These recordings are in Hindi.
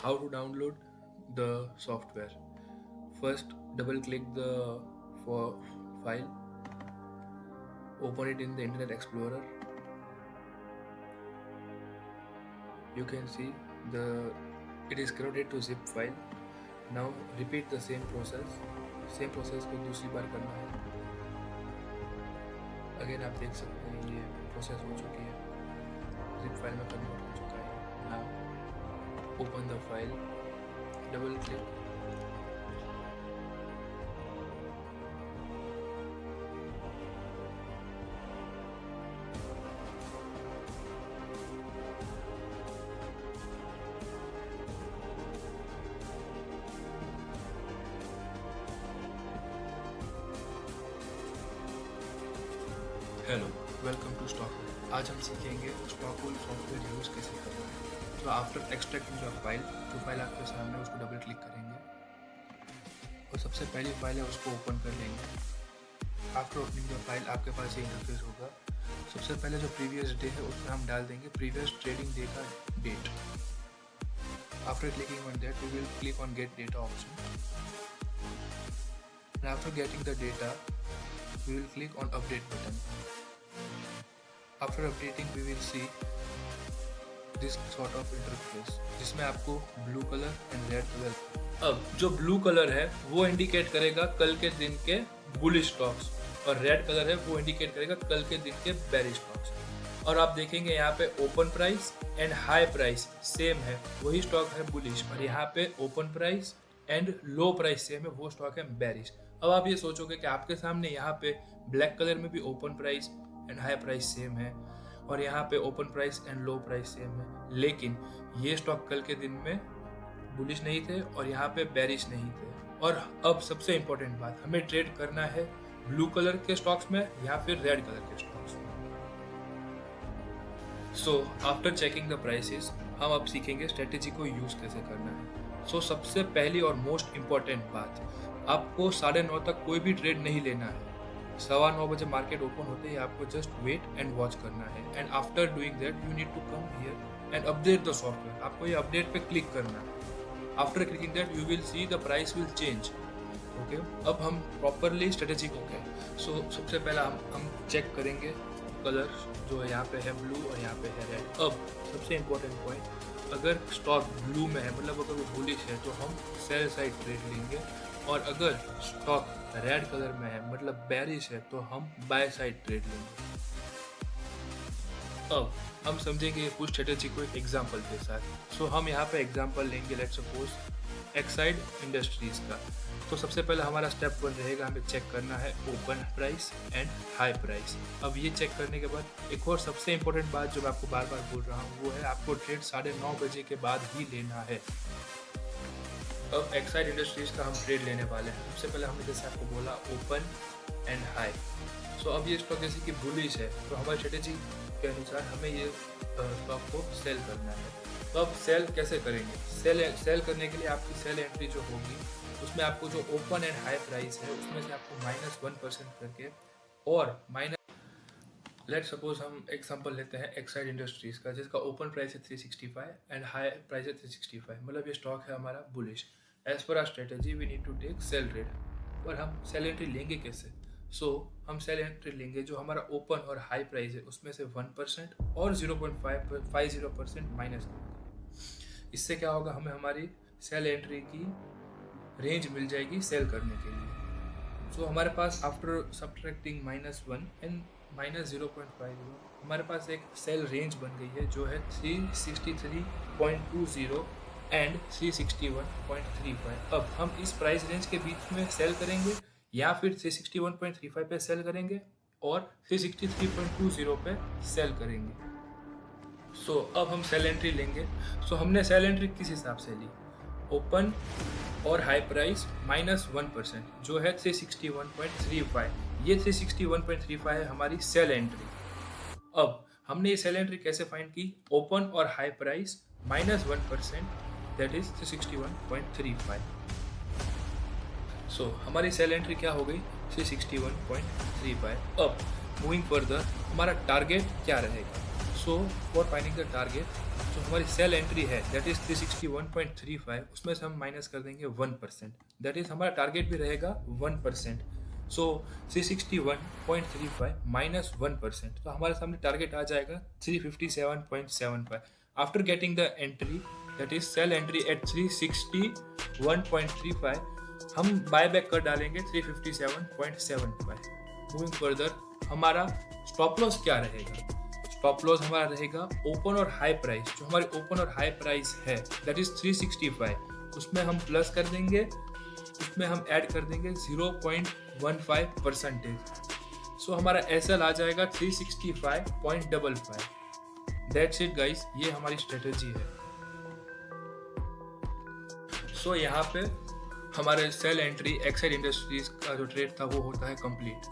How to download the software? First, double click the for file, open it in the Internet Explorer. You can see the it is converted to zip file. Now repeat the same process. Same process को दूसरी बार करना है. अगेन आप देख सकते हैं ये प्रोसेस हो चुकी है, जिप फाइल में कन्वर्ट हो चुका है. Now open the file, double click, hello, welcome to Stockholm. आज हम सीखेंगे स्टॉकहोल सॉफ्टवेयर यूज़ कैसे करना है. तो आफ्टर एक्सट्रैक्टिंग द फाइल, जो फाइल आपके सामने है उसको डबल क्लिक करेंगे और सबसे पहली फाइल है उसको ओपन कर लेंगे. आफ्टर ओपनिंग द फाइल आपके पास ये इंटरफेस होगा. सबसे पहले जो प्रीवियस डे है उसमें हम डाल देंगे प्रीवियस ट्रेडिंग डे का date. After clicking on that we will click on get data option. And after getting the data we will click on update button. After updating we will see this sort of interface जिसमें आपको blue colour and red colour. अब जो ब्लू कलर है वो इंडिकेट करेगा कल के दिन के बुलिश स्टॉक्स और रेड कलर है वो इंडिकेट करेगा कल के दिन के बेरिश स्टॉक्स. और आप देखेंगे यहाँ पे open price and high price same है, वही स्टॉक है बुलिश, और यहाँ पे open price and low price same है, वो स्टॉक है बेरिश. अब आप ये सोचोगे कि आपके सामने यहाँ पे ब्लैक कलर में भी open price and high price same है और यहाँ पे open price and low price same है, लेकिन ये स्टॉक कल के दिन में बुलिश नहीं थे और यहाँ पे बेरिश नहीं थे. और अब सबसे इम्पोर्टेंट बात, हमें ट्रेड करना है ब्लू कलर के स्टॉक्स में या फिर रेड कलर के स्टॉक्स में. So after checking the prices हम अब सीखेंगे स्ट्रेटेजी को यूज कैसे करना है. सो सबसे पहली और मोस्ट इम्पॉर्टेंट बात, आपको 9:30 तक कोई भी ट्रेड नहीं लेना है. 9:15 बजे मार्केट ओपन होते ही आपको जस्ट वेट एंड वॉच करना है. And after doing that you need to come here and update the software. आपको ये अपडेट पे क्लिक करना है. After clicking that you will see the price will change. Okay, अब हम प्रॉपरली स्ट्रेटेजी को करें. सो सबसे पहला हम चेक करेंगे कलर जो है, यहाँ पे है ब्लू और यहाँ पे है रेड. अब सबसे इम्पोर्टेंट पॉइंट, अगर स्टॉक ब्लू में है मतलब अगर वो बुलिश है तो हम सेल साइड ट्रेड लेंगे, और अगर स्टॉक रेड कलर में है मतलब बेरिश है तो हम बाय साइड ट्रेड लेंगे. अब हम समझेंगे कुछ स्ट्रेटेजी को एक एग्जांपल के साथ. सो हम यहाँ पे एग्जांपल लेंगे, लेट्स सपोज एक्साइड इंडस्ट्रीज का. तो सबसे पहले हमारा स्टेप 1 रहेगा, हमें चेक करना है open price and high price. अब ये चेक करने के बाद एक और सबसे इंपॉर्टेंट बात जो मैं आपको बार बार बोल रहा हूँ वो है, आपको ट्रेड 9:30 बजे के बाद ही लेना है. अब एक्साइड इंडस्ट्रीज का हम ट्रेड लेने वाले हैं. सबसे पहले हमने जैसे आपको बोला ओपन एंड हाई. सो अब ये स्टॉक जैसे कि बुलिश है तो हमारी स्ट्रेटेजी के अनुसार हमें ये स्टॉक को सेल करना है. तो अब सेल कैसे करेंगे? सेल करने के लिए आपकी सेल एंट्री जो होगी उसमें आपको जो ओपन एंड हाई प्राइस है उसमें से आपको -1% करके, और लेट सपोज हम एग्जांपल लेते हैं एक्साइड इंडस्ट्रीज का जिसका ओपन प्राइस है 365 एंड हाई प्राइस है 365, मतलब ये स्टॉक है हमारा bullish. As per our strategy we need to take sell trade. पर हम सेल एंट्री लेंगे कैसे? सो हम सेल एंट्री लेंगे जो हमारा ओपन और हाई प्राइस है उसमें से 1% और 0.50% माइनस करेंगे. इससे क्या होगा, हमें हमारी सेल एंट्री की रेंज मिल जाएगी सेल करने के लिए. सो हमारे पास आफ्टर सब्ट्रैक्टिंग -1 एंड -0.50 हमारे पास एक सेल रेंज बन गई है जो है 363.20 एंड 361.35. अब हम इस प्राइस रेंज के बीच में सेल करेंगे या फिर 361.35 पे सेल करेंगे और 363.20 पे सेल करेंगे. सो अब हम सेल एंट्री लेंगे. सो हमने सेल एंट्री किस हिसाब से ली? ओपन और हाई प्राइस -1% जो है 361.35. ये 361.35 है हमारी सेल एंट्री. अब हमने ये सेल एंट्री कैसे फाइंड की? ओपन और हाई प्राइस -1% दैट इज 361.35. सो हमारी सेल एंट्री क्या हो गई? 361.35. अब मूविंग फर्दर हमारा टारगेट क्या रहेगा? So for finding the target, जो हमारी सेल एंट्री है दैट इज 361.35, उसमें से हम माइनस कर देंगे 1%, दैट इज हमारा टारगेट भी रहेगा 1%। सो 361.35 माइनस 1%, तो हमारे सामने टारगेट आ जाएगा 357.75। After getting the entry that is sell entry at 361.35, हम बाय बैक कर डालेंगे 357.75। मूविंग फर्दर, हमारा स्टॉप लॉस क्या रहेगा? स्टॉप लॉस हमारा रहेगा ओपन और हाई प्राइस, जो हमारी ओपन और हाई प्राइस है दैट इज 365, उसमें हम प्लस कर देंगे, उसमें हम ऐड कर देंगे 0.15%। सो हमारा एसएल आ जाएगा 365.55। दैट्स इट गाइस, ये हमारी स्ट्रेटेजी है। सो यहाँ पे हमारे सेल एंट्री एक्साइड इंडस्ट्रीज का जो ट्रेड था वो होता है कंप्लीट।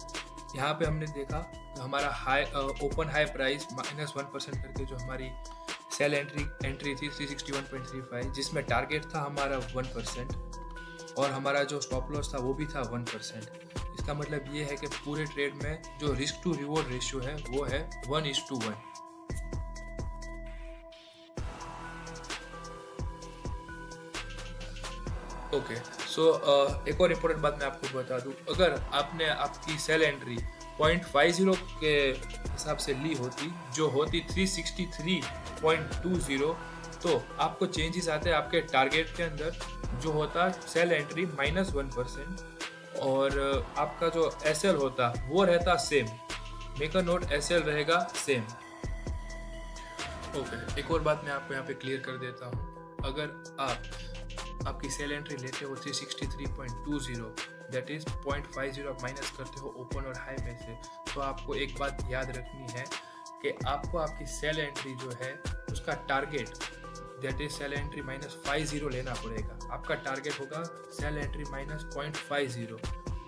यहाँ पे हमने देखा तो हमारा हाई ओपन हाई प्राइस -1% करके जो हमारी सेल एंट्री थी 361.35, जिसमें टारगेट था हमारा 1%, और हमारा जो स्टॉप लॉस था वो भी था 1%। इसका मतलब ये है कि पूरे ट्रेड में जो रिस्क टू रिवॉर्ड रेशियो है वो है 1:1। ओके, सो एक और इम्पोर्टेंट बात मैं आपको बता दूं, अगर आपने आपकी सेल एंट्री 0.50 के हिसाब से ली होती, जो होती 363.20, तो आपको चेंजेस आते हैं आपके टारगेट के अंदर, जो होता सेल एंट्री -1%, और आपका जो एसएल होता वो रहता same. Make a note, SL रहेगा सेम। ओके, एक और बात मैं आपको यहाँ पे क्लियर कर देता हूँ, अगर आपकी सेल एंट्री लेते हो 363.20, दैट इज 0.50 आप माइनस करते हो ओपन और हाई में से, तो आपको एक बात याद रखनी है कि आपको आपकी सेल एंट्री जो है उसका target that is sell entry -50 लेना पड़ेगा। आपका टारगेट होगा सेल एंट्री -0.50,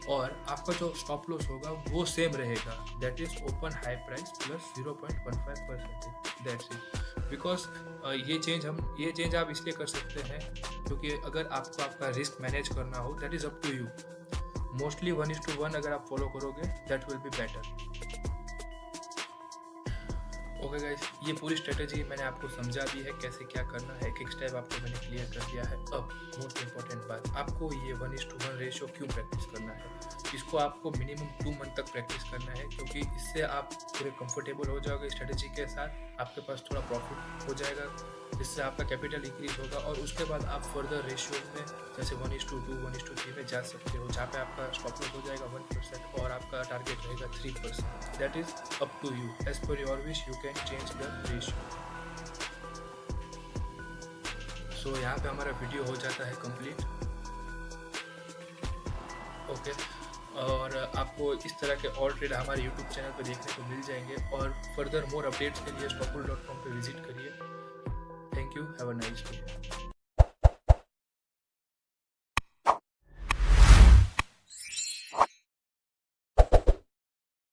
और आपका जो स्टॉप लॉस होगा वो सेम रहेगा, that is open high price plus 0.15%। That's it. Because ये चेंज आप इसलिए कर सकते हैं क्योंकि अगर आपको आपका रिस्क मैनेज करना हो that is up to you. Mostly 1:1 अगर आप फॉलो करोगे that will be better. Okay guys, ये पूरी स्ट्रेटेजी मैंने आपको समझा दी है कैसे क्या करना है, एक स्टेप आपको मैंने क्लियर कर दिया है। अब मोस्ट इम्पॉर्टेंट बात, आपको ये 1:1 रेशियो क्यों प्रैक्टिस करना है? इसको आपको मिनिमम 2 मंथ तक प्रैक्टिस करना है, क्योंकि इससे आप पूरे कंफर्टेबल हो जाओगे स्ट्रेटेजी के साथ, आपके पास थोड़ा प्रॉफिट हो जाएगा, जिससे आपका कैपिटल इंक्रीज होगा, और उसके बाद आप फर्दर रेशियो में जैसे 1:2, 1:3 में जा सकते हो, जहाँ पे आपका स्टॉप लॉस हो जाएगा 1% और आपका टारगेट रहेगा 3%। That is up to you, as per your wish you can change the ratio. So यहाँ पे हमारा वीडियो हो जाता है कंप्लीट। ओके, और आपको इस तरह के और ट्रेड हमारे यूट्यूब चैनल पर देखने को मिल जाएंगे, और फर्दर मोर अपडेट्स के लिए stockbull.com पे विजिट करिए। Thank you, have a nice day.